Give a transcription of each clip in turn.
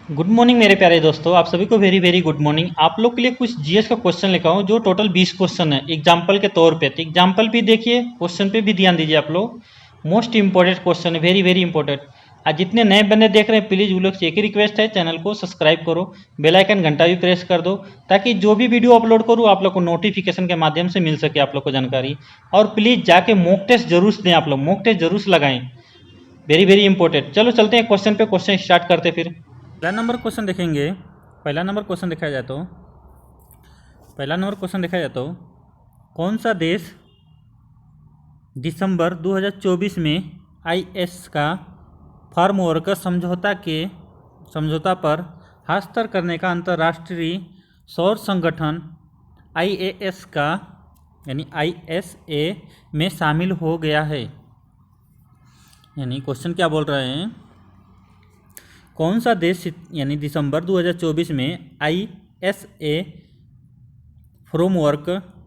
Good morning मेरे प्यारे दोस्तों, आप सभी को वेरी वेरी गुड मॉर्निंग। आप लोग के लिए कुछ जीएस का क्वेश्चन लेकर आऊँ जो टोटल 20 क्वेश्चन है एग्जाम्पल के तौर पे। तो एग्जाम्पल भी देखिए, क्वेश्चन पे भी ध्यान दीजिए आप लोग। मोस्ट इंपॉर्टेंट क्वेश्चन है, वेरी वेरी इंपॉर्टेंट। आज जितने नए बंदे देख रहे हैं प्लीज़ वो लोग से एक ही रिक्वेस्ट है, चैनल को सब्सक्राइब करो, बेल आइकन घंटा भी प्रेस कर दो ताकि जो भी वीडियो अपलोड करूँ आप लोग को नोटिफिकेशन के माध्यम से मिल सके आप लोग को जानकारी। और प्लीज़ जाके मॉक टेस्ट जरूर दें, आप लोग मॉक टेस्ट जरूर लगाएं, वेरी वेरी इंपॉर्टेंट। चलो चलते हैं क्वेश्चन पे, क्वेश्चन स्टार्ट करते फिर। पहला नंबर क्वेश्चन देखेंगे। पहला नंबर क्वेश्चन देखा जाए तो कौन सा देश दिसंबर 2024 में आईएस का फार्म वर्कर समझौता पर हस्ताक्षर करने का अंतर्राष्ट्रीय सौर संगठन आईएएस का यानी आईएसए में शामिल हो गया है। यानी क्वेश्चन क्या बोल रहे हैं, कौन सा देश यानी दिसंबर 2024 में आईएसए फ्रेमवर्क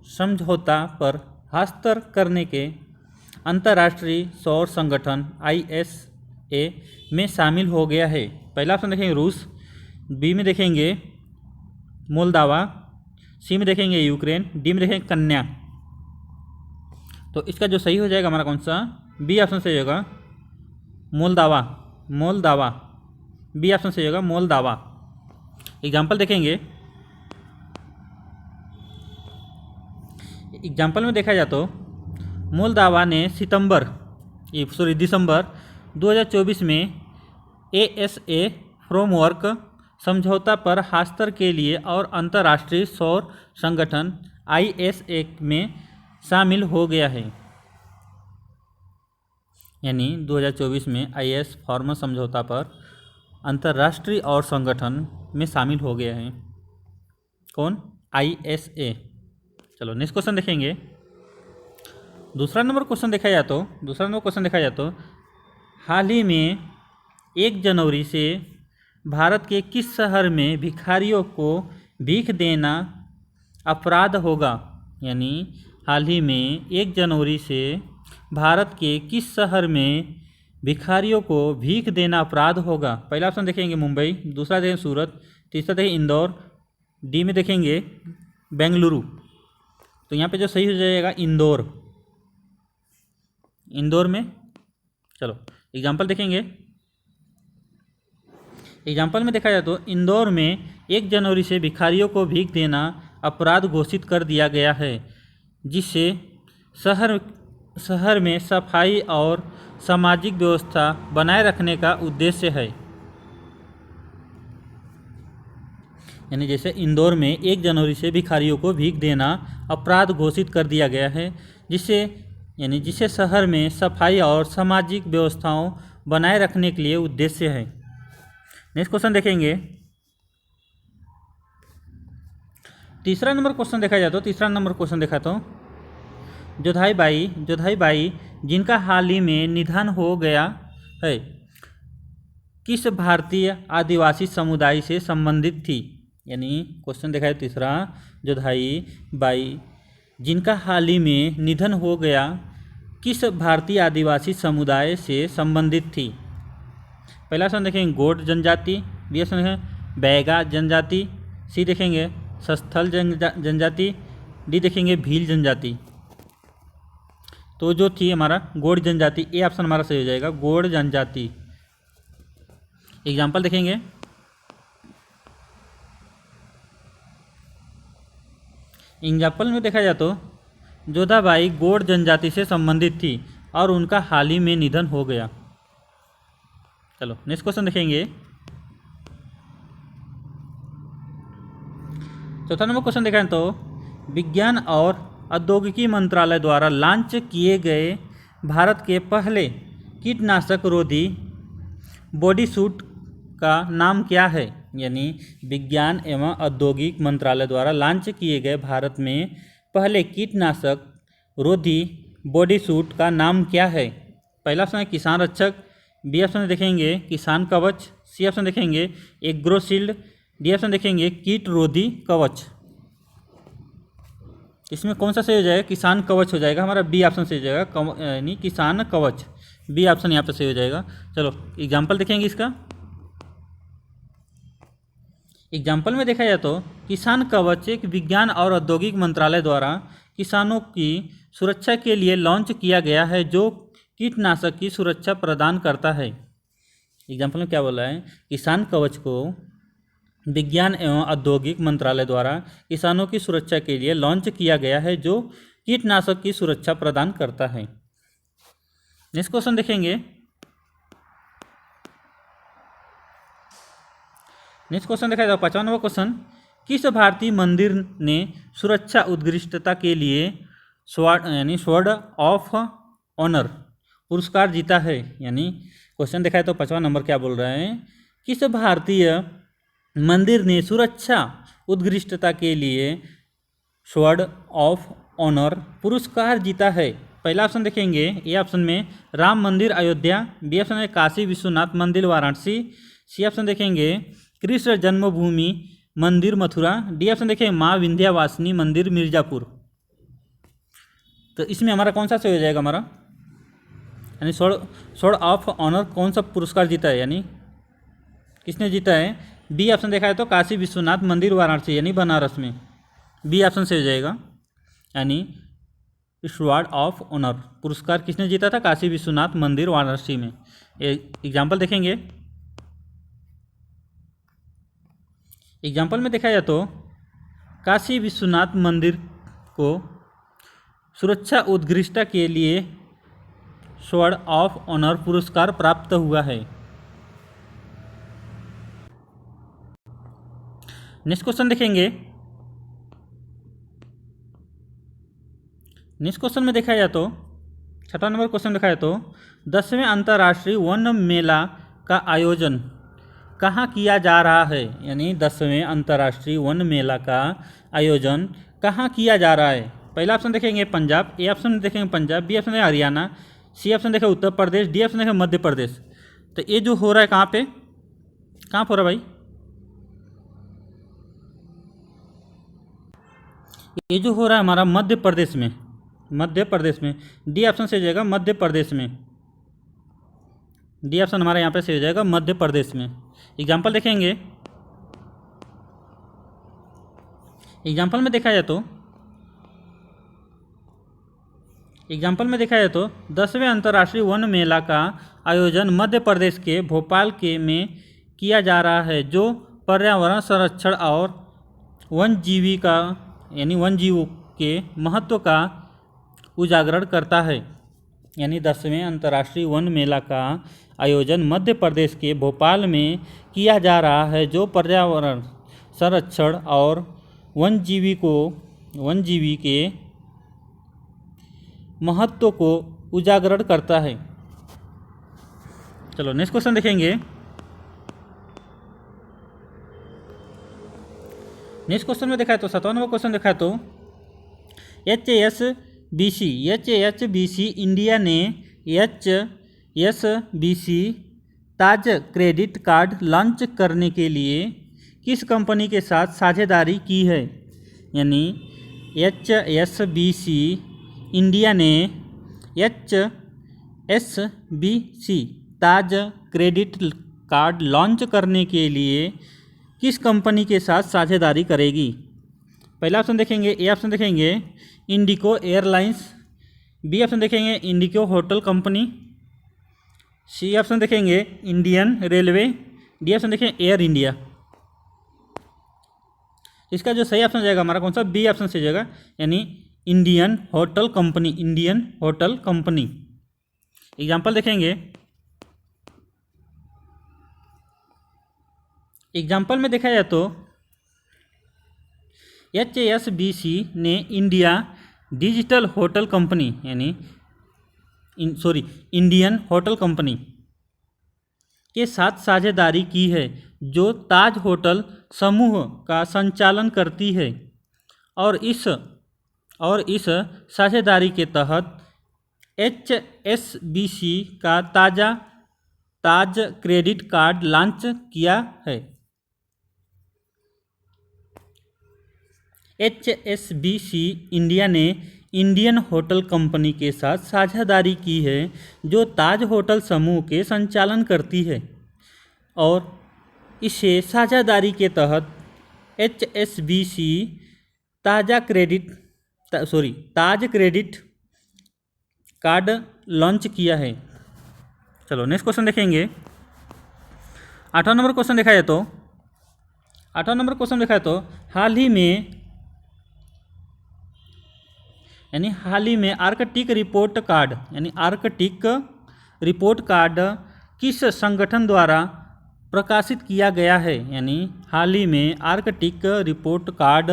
समझौता पर हस्ताक्षर करने के अंतर्राष्ट्रीय सौर संगठन आईएसए में शामिल हो गया है। पहला ऑप्शन देखेंगे रूस, बी में देखेंगे मोल्दावा, सी में देखेंगे यूक्रेन, डी में देखेंगे कन्या। तो इसका जो सही हो जाएगा हमारा कौन सा, बी ऑप्शन सही होगा, मोल्दावा। बी ऑप्शन सही होगा, मोल्दावा। एग्जाम्पल देखेंगे। एग्जाम्पल में देखा जाए तो मोल्दावा ने दिसंबर 2024 में एएसए फ्रेमवर्क समझौता पर हस्ताक्षर के लिए और अंतर्राष्ट्रीय सौर संगठन आईएसए में शामिल हो गया है। यानी 2024 में आईएस फॉर्मल समझौता पर अंतर्राष्ट्रीय और संगठन में शामिल हो गया है। कौन, आईएसए। चलो नेक्स्ट क्वेश्चन देखेंगे। दूसरा नंबर क्वेश्चन देखा जाए तो हाल ही में 1 जनवरी से भारत के किस शहर में भिखारियों को भीख देना अपराध होगा। यानी हाल ही में 1 जनवरी से भारत के किस शहर में भिखारियों को भीख देना अपराध होगा। पहला ऑप्शन देखेंगे मुंबई, दूसरा देखेंगे सूरत, तीसरा देखेंगे इंदौर, डी में देखेंगे बेंगलुरु। तो यहाँ पे जो सही हो जाएगा इंदौर में। चलो एग्जाम्पल देखेंगे। एग्जाम्पल में देखा जाए तो इंदौर में 1 जनवरी से भिखारियों को भीख देना अपराध घोषित कर दिया गया है, जिससे शहर में सफाई और सामाजिक व्यवस्था बनाए रखने का उद्देश्य है। यानी जैसे इंदौर में 1 जनवरी से भिखारियों को भीख देना अपराध घोषित कर दिया गया है, जिससे शहर में सफाई और सामाजिक व्यवस्थाओं बनाए रखने के लिए उद्देश्य है। नेक्स्ट क्वेश्चन देखेंगे। तीसरा नंबर क्वेश्चन देखा तो जोधाई बाई जिनका हाल ही में निधन हो गया है, किस भारतीय आदिवासी समुदाय से संबंधित थी। यानी क्वेश्चन देखा है तीसरा, जोधाई बाई जिनका हाल ही में निधन हो गया किस भारतीय आदिवासी समुदाय से संबंधित थी। पहला ऑप्शन देखेंगे गोंड जनजाति, बी ऑप्शन देखेंगे बैगा जनजाति, सी देखेंगे सस्थल जनजाति, डी देखेंगे भील जनजाति। तो जो थी हमारा गोंड जनजाति, ए ऑप्शन हमारा सही हो जाएगा, गोंड जनजाति। एग्जाम्पल देखेंगे। एग्जाम्पल में देखा जाए तो जोधाबाई गोंड जनजाति से संबंधित थी और उनका हाल ही में निधन हो गया। चलो नेक्स्ट क्वेश्चन देखेंगे। चौथा नंबर क्वेश्चन देखा तो विज्ञान और औद्योगिकी मंत्रालय द्वारा लॉन्च किए गए भारत के पहले कीटनाशक रोधी बॉडी सूट का नाम क्या है। यानी विज्ञान एवं औद्योगिक मंत्रालय द्वारा लॉन्च किए गए भारत में पहले कीटनाशक रोधी बॉडी सूट का नाम क्या है। पहला ऑप्शन है किसान रक्षक, बी ऑप्शन देखेंगे किसान कवच, सी ऑप्शन देखेंगे एग्रोशील्ड, डी ऑप्शन देखेंगे कीट रोधी कवच। इसमें कौन सा सही हो जाएगा, किसान कवच हो जाएगा हमारा, बी ऑप्शन सही हो जाएगा, यानी किसान कवच, बी ऑप्शन यहाँ पे सही हो जाएगा। चलो एग्जाम्पल देखेंगे इसका। एग्जाम्पल में देखा जाए तो किसान कवच एक विज्ञान और औद्योगिक मंत्रालय द्वारा किसानों की सुरक्षा के लिए लॉन्च किया गया है जो कीटनाशक की सुरक्षा प्रदान करता है। एग्जाम्पल में क्या बोला है, किसान कवच को विज्ञान एवं औद्योगिक मंत्रालय द्वारा किसानों की सुरक्षा के लिए लॉन्च किया गया है जो कीटनाशक की सुरक्षा प्रदान करता है। नेक्स्ट क्वेश्चन देखेंगे। नेक्स्ट क्वेश्चन देखा जाए 55वां क्वेश्चन, किस भारतीय मंदिर ने सुरक्षा उत्कृष्टता के लिए स्वॉर्ड ऑफ ऑनर पुरस्कार जीता है। यानी क्वेश्चन देखा है तो 55वां नंबर क्या बोल रहे हैं, किस भारतीय मंदिर ने सुरक्षा उत्कृष्टता के लिए स्वॉर्ड ऑफ ऑनर पुरस्कार जीता है। पहला ऑप्शन देखेंगे, ए ऑप्शन में राम मंदिर अयोध्या, बी ऑप्शन में काशी विश्वनाथ मंदिर वाराणसी, सी ऑप्शन देखेंगे कृष्ण जन्मभूमि मंदिर मथुरा, डी ऑप्शन देखेंगे माँ विंध्यावासिनी मंदिर मिर्जापुर। तो इसमें हमारा कौन सा सही हो जाएगा हमारा, यानी स्वॉर्ड ऑफ ऑनर कौन सा पुरस्कार जीता है, यानी किसने जीता है। बी ऑप्शन देखा है तो काशी विश्वनाथ मंदिर वाराणसी यानी बनारस में, बी ऑप्शन से हो जाएगा। यानी स्वॉर्ड ऑफ ऑनर पुरस्कार किसने जीता था, काशी विश्वनाथ मंदिर वाराणसी में। एग्जाम्पल देखेंगे। एग्जाम्पल में देखा जाए तो काशी विश्वनाथ मंदिर को सुरक्षा उत्कृष्टता के लिए स्वॉर्ड ऑफ ऑनर पुरस्कार प्राप्त हुआ है। नेक्स्ट क्वेश्चन देखेंगे। नेक्स्ट क्वेश्चन में देखा जाए तो 6वां नंबर क्वेश्चन देखा जाए तो 10वें अंतर्राष्ट्रीय वन मेला का आयोजन कहाँ किया जा रहा है। यानी 10वें अंतर्राष्ट्रीय वन मेला का आयोजन कहाँ किया जा रहा है। पहला ऑप्शन देखेंगे पंजाब, ए ऑप्शन देखेंगे पंजाब, बी ऑप्शन है हरियाणा, सी ऑप्शन देखें उत्तर प्रदेश, डी ऑप्शन देखें मध्य प्रदेश। तो ये जो हो रहा है कहाँ पे, कहाँ पर हो रहा है भाई, ये जो हो रहा है हमारा मध्य प्रदेश में, मध्य प्रदेश में। डी ऑप्शन से हो जाएगा मध्य प्रदेश में, डी ऑप्शन हमारा यहाँ पे से हो जाएगा मध्य प्रदेश में। एग्जाम्पल देखेंगे। एग्जाम्पल में देखा जाए तो एग्जाम्पल में देखा जाए तो 10वें अंतर्राष्ट्रीय वन मेला का आयोजन मध्य प्रदेश के भोपाल के में किया जा रहा है जो पर्यावरण संरक्षण और वन्यजीवी का यानी वन्यजीवों के महत्व का उजागर करता है। यानी 10वें अंतर्राष्ट्रीय वन मेला का आयोजन मध्य प्रदेश के भोपाल में किया जा रहा है जो पर्यावरण संरक्षण और वन्यजीवी के महत्व को उजागर करता है। चलो नेक्स्ट क्वेश्चन देखेंगे। नेक्स्ट क्वेश्चन में देखा है तो 7वां नंबर क्वेश्चन देखा है तो HSBC इंडिया ने HSBC ताज क्रेडिट कार्ड लॉन्च करने के लिए किस कंपनी के साथ साझेदारी की है। यानी HSBC इंडिया ने HSBC ताज क्रेडिट कार्ड लॉन्च करने के लिए किस कंपनी के साथ साझेदारी करेगी। पहला ऑप्शन देखेंगे, ए ऑप्शन देखेंगे इंडिको एयरलाइंस, बी ऑप्शन देखेंगे इंडिको होटल कंपनी, सी ऑप्शन देखेंगे इंडियन रेलवे, डी ऑप्शन देखेंगे एयर इंडिया। इसका जो सही ऑप्शन जाएगा हमारा कौन सा, बी ऑप्शन से जाएगा, यानी Indian hotel company, Indian hotel company. Example देखेंगे। एग्जाम्पल में देखा जाए तो HSBC ने इंडिया डिजिटल होटल कंपनी यानी इंडियन होटल कंपनी के साथ साझेदारी की है जो ताज होटल समूह का संचालन करती है और इस साझेदारी के तहत HSBC का ताज क्रेडिट कार्ड लॉन्च किया है। HSBC इंडिया ने इंडियन होटल कंपनी के साथ साझेदारी की है जो ताज होटल समूह के संचालन करती है और इसे साझेदारी के तहत HSBC ताज क्रेडिट कार्ड लॉन्च किया है। चलो नेक्स्ट क्वेश्चन देखेंगे। 8वां नंबर क्वेश्चन देखा जाए तो हाल ही में आर्कटिक रिपोर्ट कार्ड किस संगठन द्वारा प्रकाशित किया गया है। यानी हाल ही में आर्कटिक रिपोर्ट कार्ड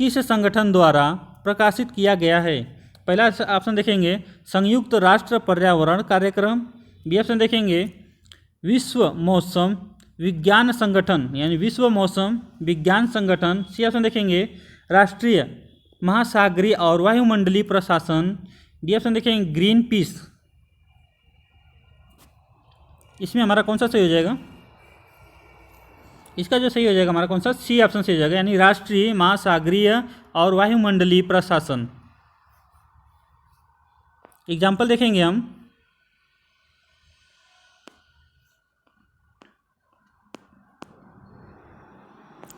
किस संगठन द्वारा प्रकाशित किया गया है। पहला ऑप्शन देखेंगे संयुक्त राष्ट्र पर्यावरण कार्यक्रम, बी ऑप्शन देखेंगे विश्व मौसम विज्ञान संगठन यानी विश्व मौसम विज्ञान संगठन, सी ऑप्शन देखेंगे राष्ट्रीय महासागरीय और वायुमंडलीय प्रशासन, डी ऑप्शन देखेंगे ग्रीन पीस। इसमें हमारा कौन सा सही हो जाएगा? इसका जो सही हो जाएगा हमारा कौन सा, सी ऑप्शन सही हो जाएगा, यानी राष्ट्रीय महासागरीय और वायुमंडलीय प्रशासन। एग्जाम्पल देखेंगे हम।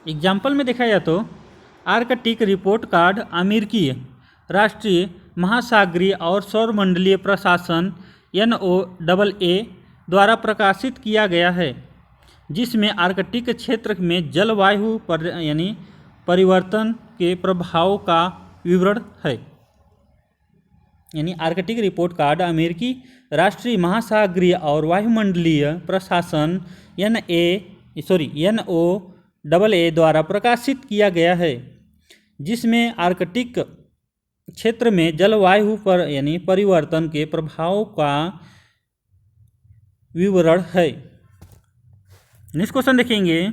एग्जाम्पल में देखा जाए तो आर्कटिक रिपोर्ट कार्ड अमेरिकी राष्ट्रीय महासागरीय और सौरमंडलीय प्रशासन NOAA द्वारा प्रकाशित किया गया है, जिसमें आर्कटिक क्षेत्र में जलवायु यानी परिवर्तन के प्रभाव का विवरण है। यानी आर्कटिक रिपोर्ट कार्ड अमेरिकी राष्ट्रीय महासागरीय और वायुमंडलीय प्रशासन NOAA द्वारा प्रकाशित किया गया है, जिसमें आर्कटिक क्षेत्र में जलवायु पर यानी परिवर्तन के प्रभाव का विवरण है। नेक्स्ट क्वेश्चन देखेंगे।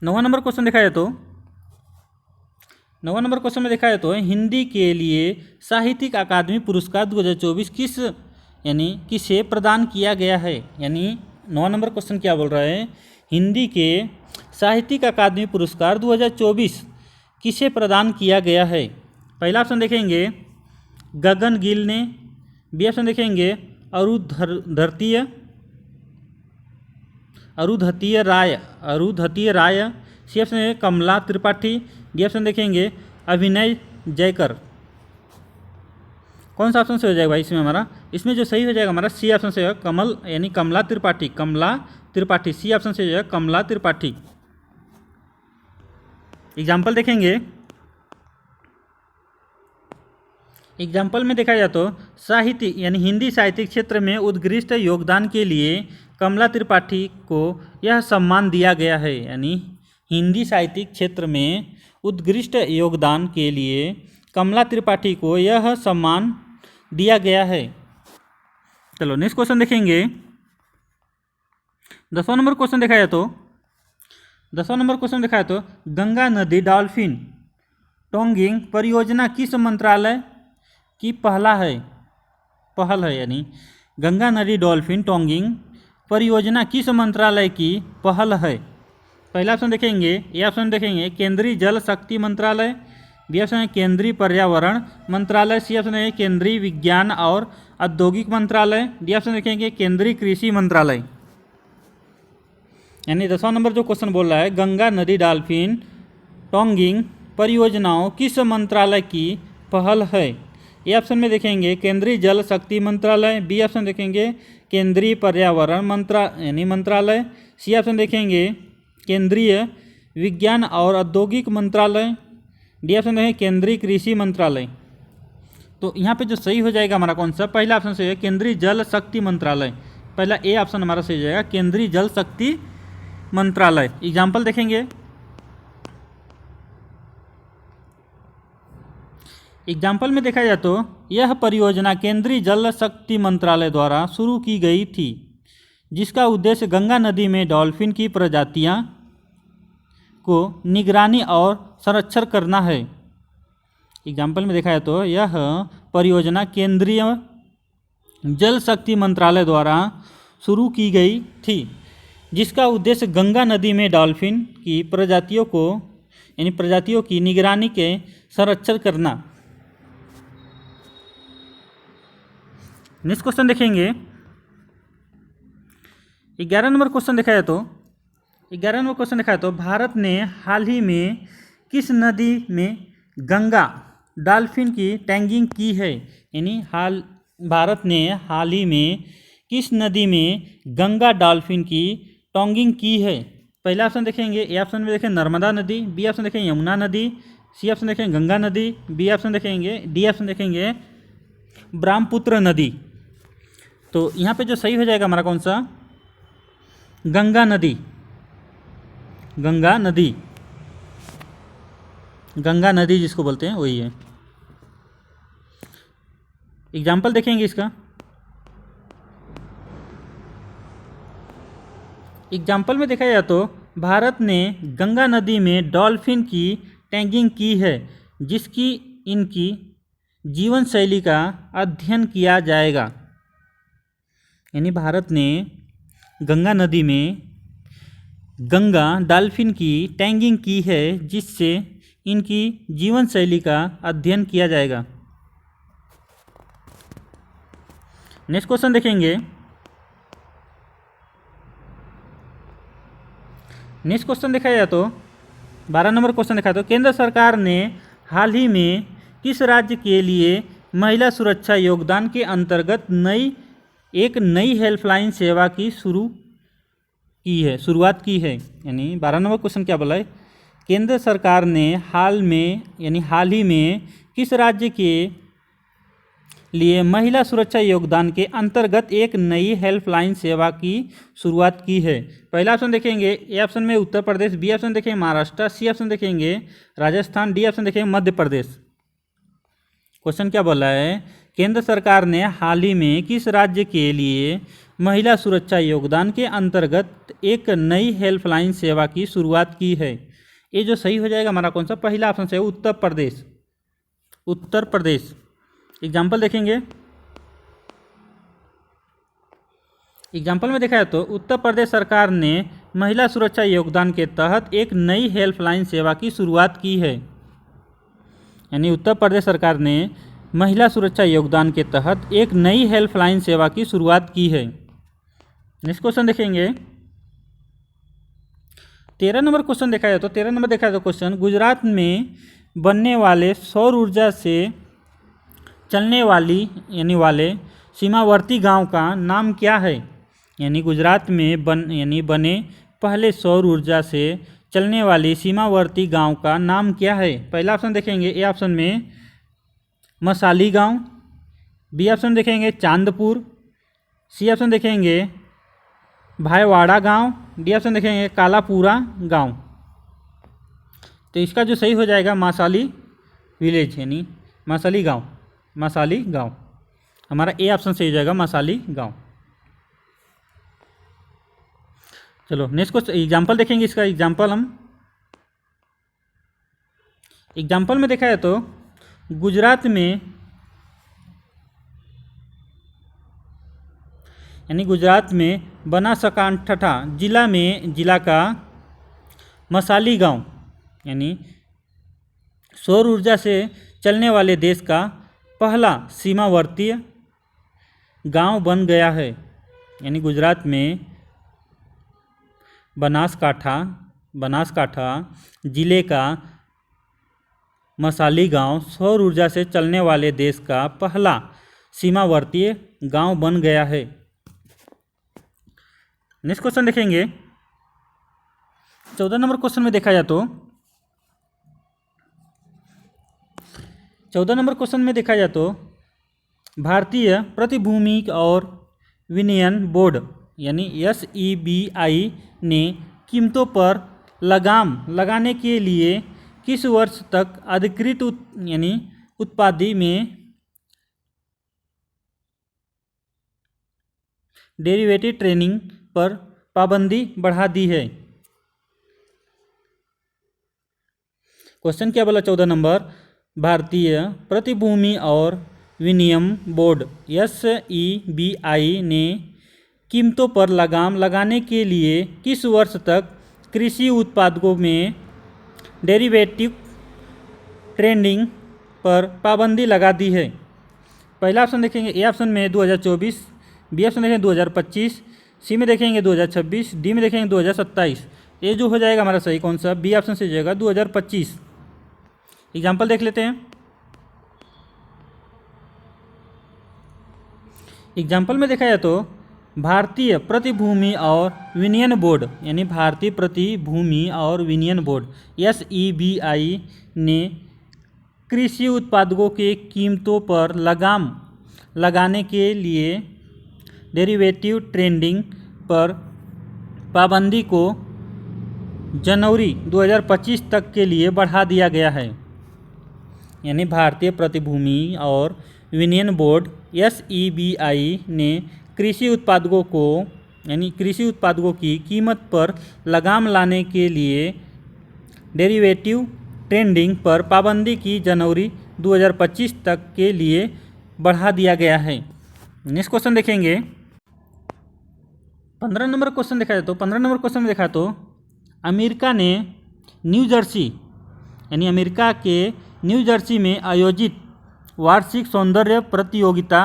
9वां नंबर क्वेश्चन देखा जाए तो 9वां नंबर क्वेश्चन में देखा जाए तो हिंदी के लिए साहित्यिक अकादमी पुरस्कार 2024 किसे प्रदान किया गया है। यानी 9वां नंबर क्वेश्चन क्या बोल रहा है, हिंदी के साहित्यिक अकादमी पुरस्कार 2024 किसे प्रदान किया गया है। पहला ऑप्शन देखेंगे गगन गिल ने, बी ऑप्शन देखेंगे अरुधतीय राय, सी ऑप्शन है कमला त्रिपाठी, डी ऑप्शन देखेंगे अभिनय जयकर। कौन सा ऑप्शन से हो जाएगा भाई इसमें हमारा? इसमें जो सही हो जाएगा हमारा सी ऑप्शन से होगा कमला त्रिपाठी, सी ऑप्शन से हो जाएगा कमला त्रिपाठी। एग्जाम्पल देखेंगे। एग्जाम्पल में देखा जाए तो साहित्य यानी हिंदी साहित्यिक क्षेत्र में उत्कृष्ट योगदान के लिए कमला त्रिपाठी को यह सम्मान दिया गया है। यानी हिंदी साहित्यिक क्षेत्र में उत्कृष्ट योगदान के लिए कमला त्रिपाठी को यह सम्मान दिया गया है। चलो नेक्स्ट क्वेश्चन देखेंगे। 10वां नंबर क्वेश्चन देखा जाए तो गंगा नदी डॉल्फिन टॉन्गिंग परियोजना किस मंत्रालय की पहल है। यानी गंगा नदी डॉल्फिन टॉन्गिंग परियोजना किस मंत्रालय की पहल है। पहला ऑप्शन देखेंगे, ए ऑप्शन देखेंगे केंद्रीय जल शक्ति मंत्रालय, बी ऑप्शन है केंद्रीय पर्यावरण मंत्रालय, सी ऑप्शन है केंद्रीय विज्ञान और औद्योगिक मंत्रालय, डी ऑप्शन देखेंगे केंद्रीय कृषि मंत्रालय। यानी 10वां नंबर जो क्वेश्चन बोल रहा है गंगा नदी डॉल्फिन टॉन्गिंग परियोजनाओं किस मंत्रालय की पहल है। ए ऑप्शन में देखेंगे केंद्रीय जल शक्ति मंत्रालय, बी ऑप्शन देखेंगे केंद्रीय पर्यावरण मंत्रालय, सी ऑप्शन देखेंगे केंद्रीय विज्ञान और औद्योगिक मंत्रालय, डी ऑप्शन देखेंगे केंद्रीय कृषि मंत्रालय। तो यहाँ पे जो सही हो जाएगा हमारा कौन सा, पहला ऑप्शन से है केंद्रीय जल शक्ति मंत्रालय। पहला ए ऑप्शन हमारा सही हो जाएगा केंद्रीय जल शक्ति मंत्रालय। एग्जाम्पल देखेंगे। एग्जाम्पल में देखा जाए तो यह परियोजना केंद्रीय जल शक्ति मंत्रालय द्वारा शुरू की गई थी, जिसका उद्देश्य गंगा नदी में डॉल्फिन की प्रजातियां को निगरानी और संरक्षण करना है। एग्जाम्पल में देखा जाए तो यह परियोजना केंद्रीय जल शक्ति मंत्रालय द्वारा शुरू की गई थी, जिसका उद्देश्य गंगा नदी में डॉल्फिन की प्रजातियों की निगरानी के संरक्षण करना। नेक्स्ट क्वेश्चन देखेंगे। 11 नंबर क्वेश्चन देखा जाए तो 11 नंबर क्वेश्चन देखा है तो भारत ने हाल ही में किस नदी में गंगा डॉल्फिन की टैगिंग की है। यानी भारत ने हाल ही में किस नदी में गंगा डॉल्फिन की टैगिंग की है। पहला ऑप्शन देखेंगे, ए ऑप्शन में देखें नर्मदा नदी, बी ऑप्शन देखेंगे यमुना नदी, सी ऑप्शन देखेंगे गंगा नदी, बी ऑप्शन देखेंगे, डी ऑप्शन देखेंगे ब्रह्मपुत्र नदी। तो यहाँ पे जो सही हो जाएगा हमारा कौन सा, गंगा नदी। गंगा नदी, गंगा नदी जिसको बोलते हैं वही है। एग्जाम्पल देखेंगे इसका। एग्जाम्पल में देखा जाए तो भारत ने गंगा नदी में डॉल्फिन की टैगिंग की है, जिसकी इनकी जीवन शैली का अध्ययन किया जाएगा। यानी भारत ने गंगा नदी में गंगा डॉल्फिन की टैगिंग की है, जिससे इनकी जीवन शैली का अध्ययन किया जाएगा। नेक्स्ट क्वेश्चन देखेंगे। नेक्स्ट क्वेश्चन देखा जाए तो 12 नंबर क्वेश्चन देखा तो केंद्र सरकार ने हाल ही में किस राज्य के लिए महिला सुरक्षा योगदान के अंतर्गत एक नई हेल्पलाइन सेवा की शुरुआत की है। यानी 12 नंबर क्वेश्चन क्या बोला है, केंद्र सरकार ने हाल ही में किस राज्य के लिए महिला सुरक्षा योगदान के अंतर्गत एक नई हेल्पलाइन सेवा की शुरुआत की है। पहला ऑप्शन देखेंगे, ए ऑप्शन में उत्तर प्रदेश, बी ऑप्शन देखेंगे महाराष्ट्र, सी ऑप्शन देखेंगे राजस्थान, डी ऑप्शन देखेंगे मध्य प्रदेश। क्वेश्चन क्या बोला है, केंद्र सरकार ने हाल ही में किस राज्य के लिए महिला सुरक्षा योगदान के अंतर्गत एक नई हेल्पलाइन सेवा की शुरुआत की है। ये जो सही हो जाएगा हमारा कौन सा, पहला ऑप्शन से उत्तर प्रदेश। उत्तर प्रदेश। एग्जाम्पल देखेंगे। एग्जाम्पल में देखा है तो उत्तर प्रदेश सरकार ने महिला सुरक्षा योगदान के तहत एक नई हेल्पलाइन सेवा की शुरुआत की है। यानी उत्तर प्रदेश सरकार ने महिला सुरक्षा योगदान के तहत एक नई हेल्पलाइन सेवा की शुरुआत की है। नेक्स्ट क्वेश्चन देखेंगे। 13 नंबर क्वेश्चन देखा है तो 13 नंबर देखा है तो क्वेश्चन, गुजरात में बनने वाले सौर ऊर्जा से चलने वाले सीमावर्ती गांव का नाम क्या है। यानी गुजरात में बने पहले सौर ऊर्जा से चलने वाली सीमावर्ती गांव का नाम क्या है। पहला ऑप्शन देखेंगे, ए ऑप्शन में मसाली गांव, बी ऑप्शन देखेंगे चांदपुर, सी ऑप्शन देखेंगे भाईवाड़ा गांव, डी ऑप्शन देखेंगे कालापुरा गांव। तो इसका जो सही हो जाएगा मसाली विलेज, यानी मसाली गांव। मसाली गांव हमारा ए ऑप्शन सही हो जाएगा, मसाली गांव। चलो नेक्स्ट क्वेश्चन एग्जाम्पल देखेंगे। इसका एग्जाम्पल में देखा है तो गुजरात में बनासकांठा जिला का मसाली गांव यानी सौर ऊर्जा से चलने वाले देश का पहला सीमावर्तीय गांव बन गया है। यानी गुजरात में बनासकांठा जिले का मसाली गांव सौर ऊर्जा से चलने वाले देश का पहला सीमावर्तीय गांव बन गया है। नेक्स्ट क्वेश्चन देखेंगे। 14 नंबर क्वेश्चन में देखा जाए तो 14 नंबर क्वेश्चन में देखा जाए तो भारतीय प्रतिभूति और विनियम बोर्ड यानी SEBI ने कीमतों पर लगाम लगाने के लिए किस वर्ष तक अधिकृत उत्पादी में डेरिवेटिव ट्रेडिंग पर पाबंदी बढ़ा दी है। क्वेश्चन क्या बोला 14 नंबर, भारतीय प्रतिभूति और विनियम बोर्ड SEBI ने कीमतों पर लगाम लगाने के लिए किस वर्ष तक कृषि उत्पादों में डेरिवेटिव ट्रेडिंग पर पाबंदी लगा दी है। पहला ऑप्शन देखेंगे, ए ऑप्शन में 2024, बी ऑप्शन देखेंगे 2025, सी में देखेंगे 2026, डी में देखेंगे 2027। ये जो हो जाएगा हमारा सही कौन सा, बी ऑप्शन से हो जाएगा 2025। एग्जाम्पल देख लेते हैं। एग्जाम्पल में देखा जाए तो भारतीय प्रतिभूमि और विनियन बोर्ड यानी भारतीय प्रतिभूमि और विनियन बोर्ड SEBI ने कृषि उत्पादों के कीमतों पर लगाम लगाने के लिए डेरिवेटिव ट्रेडिंग पर पाबंदी को जनवरी 2025 तक के लिए बढ़ा दिया गया है। यानी भारतीय प्रतिभूमि और विनियन बोर्ड SEBI ने कृषि उत्पादों को यानी कृषि उत्पादों की कीमत पर लगाम लाने के लिए डेरिवेटिव ट्रेडिंग पर पाबंदी की जनवरी 2025 तक के लिए बढ़ा दिया गया है। नेक्स्ट क्वेश्चन देखेंगे। 15 नंबर क्वेश्चन देखा जाए तो 15 नंबर क्वेश्चन में देखा तो अमेरिका ने न्यू जर्सी यानी अमेरिका के न्यू जर्सी में आयोजित वार्षिक सौंदर्य प्रतियोगिता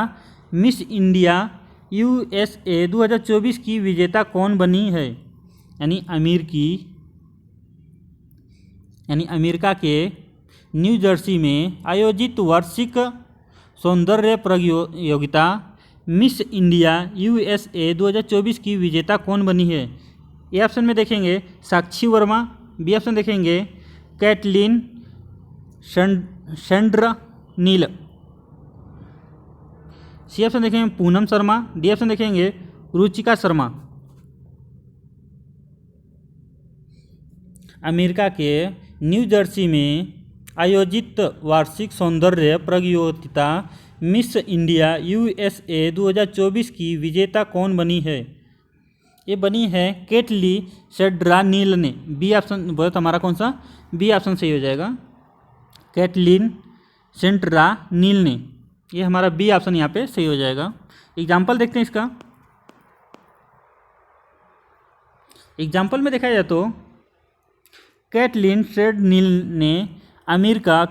मिस इंडिया USA 2024 की विजेता कौन बनी है। यानी अमेरिका के न्यू जर्सी में आयोजित वार्षिक सौंदर्य प्रतियोगिता मिस इंडिया USA 2024 की विजेता कौन बनी है। ए ऑप्शन में देखेंगे साक्षी वर्मा, बी ऑप्शन देखेंगे कैटलिन शेंड्रा नील, सी ऑप्शन देखेंगे पूनम शर्मा, डी ऑप्शन देखेंगे रुचिका शर्मा। अमेरिका के न्यू जर्सी में आयोजित वार्षिक सौंदर्य प्रतियोगिता मिस इंडिया USA 2024 की विजेता कौन बनी है। ये बनी है केटली शेंड्रा नील ने। बी ऑप्शन बोले तो हमारा कौन सा, बी ऑप्शन सही हो जाएगा, कैटलिन शेंड्रा नील ने। ये हमारा बी ऑप्शन यहाँ पे सही हो जाएगा। एग्जाम्पल देखते हैं इसका। एग्जाम्पल में देखा जाए तो कैटलिन शेंड्रा नील ने अमेरिका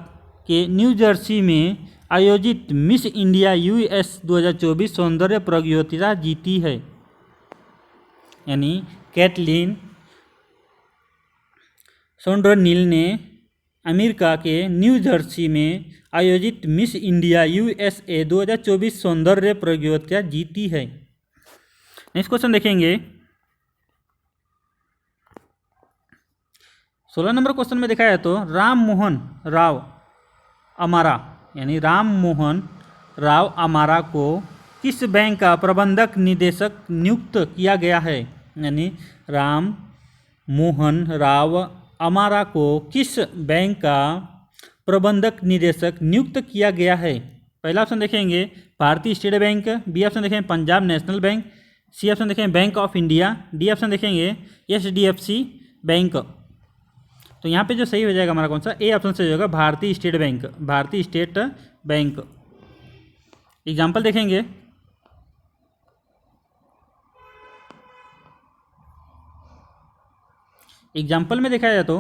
के न्यू जर्सी में आयोजित मिस इंडिया US 2024 सौंदर्य प्रतियोगिता जीती है। यानी कैटलिन शेंड्रा नील ने अमेरिका के न्यू जर्सी में आयोजित मिस इंडिया USA 2024 सौंदर्य प्रतियोगिता जीती है। नेक्स्ट क्वेश्चन देखेंगे। 16 नंबर क्वेश्चन में देखा जाए तो राम मोहन राव अमारा यानी राम मोहन राव अमारा को किस बैंक का प्रबंधक निदेशक नियुक्त किया गया है। यानी राम मोहन राव अमारा को किस बैंक का प्रबंधक निदेशक नियुक्त किया गया है। पहला ऑप्शन देखेंगे भारतीय स्टेट बैंक, बी ऑप्शन देखेंगे Punjab national bank, C option देखेंगे bank of India, D option देखेंगे HDFC बैंक। तो यहाँ पे जो सही हो जाएगा हमारा कौन सा, ए ऑप्शन से हो जाएगा भारतीय स्टेट बैंक, भारतीय स्टेट बैंक। एग्जाम्पल देखेंगे। एग्जाम्पल में देखा जाए तो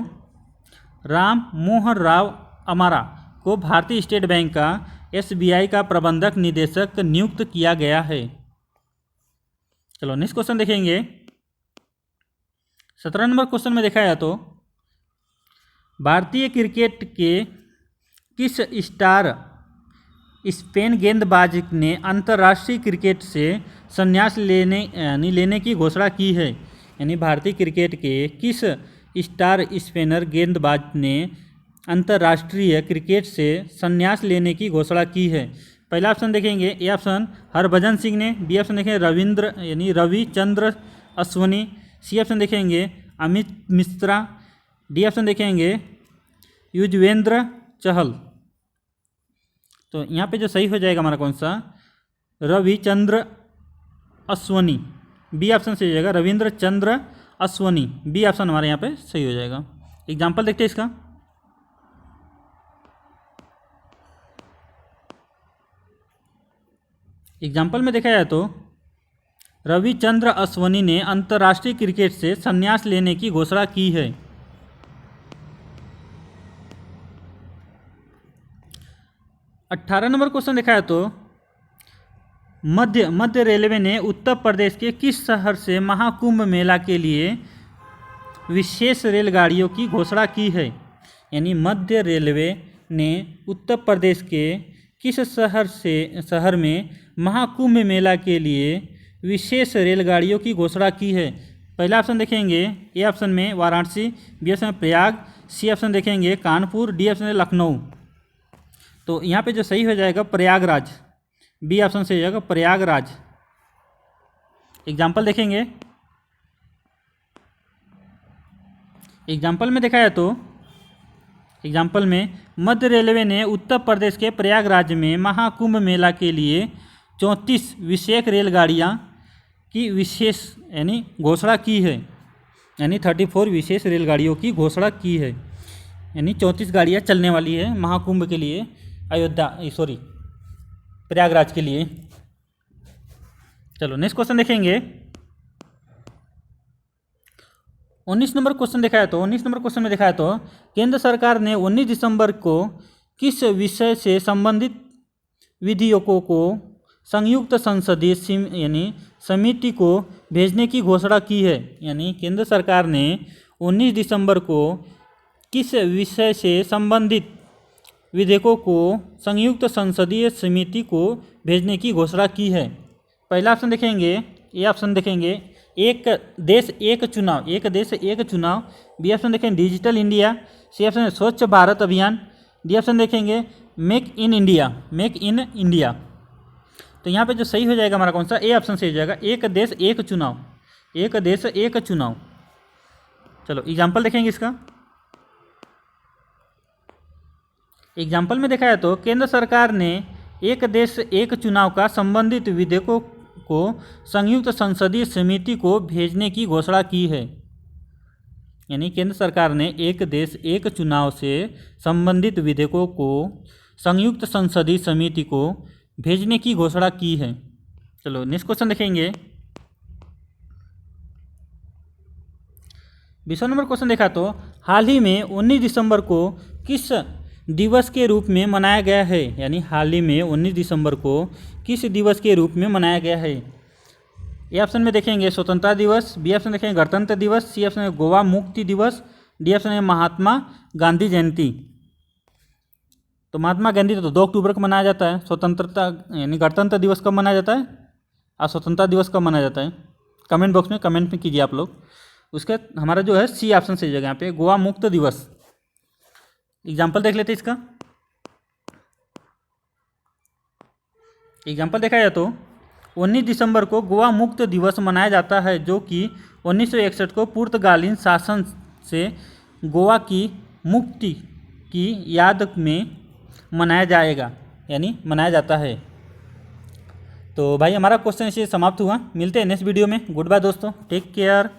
राम मोहन राव अमारा को भारतीय स्टेट बैंक का SBI का प्रबंधक निदेशक नियुक्त किया गया है। चलो नेक्स्ट क्वेश्चन देखेंगे। 17 नंबर क्वेश्चन में देखा जाए तो भारतीय क्रिकेट के किस स्टार स्पेन गेंदबाज ने अंतर्राष्ट्रीय क्रिकेट से संन्यास लेने की घोषणा की है। यानी भारतीय क्रिकेट के किस स्टार स्पिनर गेंदबाज ने अंतर्राष्ट्रीय क्रिकेट से संन्यास लेने की घोषणा की है। पहला ऑप्शन देखेंगे ए ऑप्शन हरभजन सिंह ने, बी ऑप्शन देखेंगे रविंद्र यानी रविचंद्र अश्विनी, सी ऑप्शन देखेंगे अमित मिश्रा, डी ऑप्शन देखेंगे युजवेंद्र चहल। तो यहाँ पे जो सही हो जाएगा हमारा कौन सा, रविचंद्र अश्विनी, बी ऑप्शन से हो जाएगा रविंद्र चंद्र अश्विनी, बी ऑप्शन हमारे यहाँ पे सही हो जाएगा। एग्जाम्पल देखते हैं इसका। एग्जाम्पल में देखा जाए तो रविचंद्र अश्विनी ने अंतर्राष्ट्रीय क्रिकेट से संन्यास लेने की घोषणा की है। 18 नंबर क्वेश्चन देखा है तो मध्य रेलवे ने उत्तर प्रदेश के किस शहर से महाकुंभ मेला के लिए विशेष रेलगाड़ियों की घोषणा की है? यानी मध्य रेलवे ने उत्तर प्रदेश के किस शहर में महाकुंभ मेला के लिए विशेष रेलगाड़ियों की घोषणा की है? पहला ऑप्शन देखेंगे, ए ऑप्शन में वाराणसी, बी ऑप्शन में प्रयाग, सी ऑप्शन देखेंगे कानपुर, डी ऑप्शन में लखनऊ। तो यहाँ पे जो सही हो जाएगा प्रयागराज, बी ऑप्शन से हो जाएगा प्रयागराज। एग्जाम्पल देखेंगे, एग्जाम्पल में देखा है तो एग्जाम्पल में मध्य रेलवे ने उत्तर प्रदेश के प्रयागराज में महाकुंभ मेला के लिए 34 विशेष रेलगाड़ियाँ की विशेष यानी घोषणा की है। यानी 34 विशेष रेलगाड़ियों की घोषणा की है। यानी 34 गाड़ियाँ चलने वाली है महाकुंभ के लिए, प्रयागराज के लिए। चलो नेक्स्ट क्वेश्चन देखेंगे। 19 नंबर क्वेश्चन देखा है तो 19 नंबर क्वेश्चन में देखा है तो केंद्र सरकार ने 19 दिसंबर को किस विषय से संबंधित विधेयकों को संयुक्त संसदीय यानी समिति को भेजने की घोषणा की है? यानी केंद्र सरकार ने 19 दिसंबर को किस विषय से संबंधित विधेयकों को संयुक्त संसदीय समिति को भेजने की घोषणा की है? पहला ऑप्शन देखेंगे, ए ऑप्शन देखेंगे एक देश एक चुनाव, एक देश एक चुनाव, बी ऑप्शन देखेंगे डिजिटल इंडिया, सी ऑप्शन स्वच्छ भारत अभियान, डी ऑप्शन देखेंगे make in India, make in India. तो यहाँ पे जो सही हो जाएगा हमारा कौन सा, ए ऑप्शन से हो जाएगा एक देश एक चुनाव, एक देश एक चुनाव। चलो एग्जाम्पल देखेंगे इसका। एग्जाम्पल में देखा है तो केंद्र सरकार ने एक देश एक चुनाव का संबंधित विधेयकों को संयुक्त संसदीय समिति को भेजने की घोषणा की है। यानी केंद्र सरकार ने एक देश एक चुनाव से संबंधित विधेयकों को संयुक्त संसदीय समिति को भेजने की घोषणा की है। चलो नेक्स्ट क्वेश्चन देखेंगे। 20 नंबर क्वेश्चन देखा तो हाल ही में 19 दिसंबर को किस दिवस के रूप में मनाया गया है? यानी हाल ही में 19 दिसंबर को किस दिवस के रूप में मनाया गया है? ए ऑप्शन में देखेंगे स्वतंत्रता दिवस, बी ऑप्शन देखेंगे गणतंत्र दिवस, सी ऑप्शन में गोवा मुक्ति दिवस, डी ऑप्शन में महात्मा गांधी जयंती। तो महात्मा गांधी तो 2 अक्टूबर को मनाया जाता है। स्वतंत्रता यानी गणतंत्र दिवस कब मनाया जाता है और स्वतंत्रता दिवस कब मनाया जाता है? कमेंट बॉक्स में कमेंट में कीजिए आप लोग। उसके हमारा जो है सी ऑप्शन सही जगह यहाँ पे गोवा मुक्त दिवस। एग्जाम्पल देख लेते इसका। एग्जाम्पल देखा जाए तो 19 दिसंबर को गोवा मुक्त दिवस मनाया जाता है, जो कि 1961 को पुर्तगाली शासन से गोवा की मुक्ति की याद में मनाया जाएगा, यानी मनाया जाता है। तो भाई हमारा क्वेश्चन इसे समाप्त हुआ। मिलते हैं नेक्स्ट वीडियो में। गुड बाय दोस्तों, टेक केयर।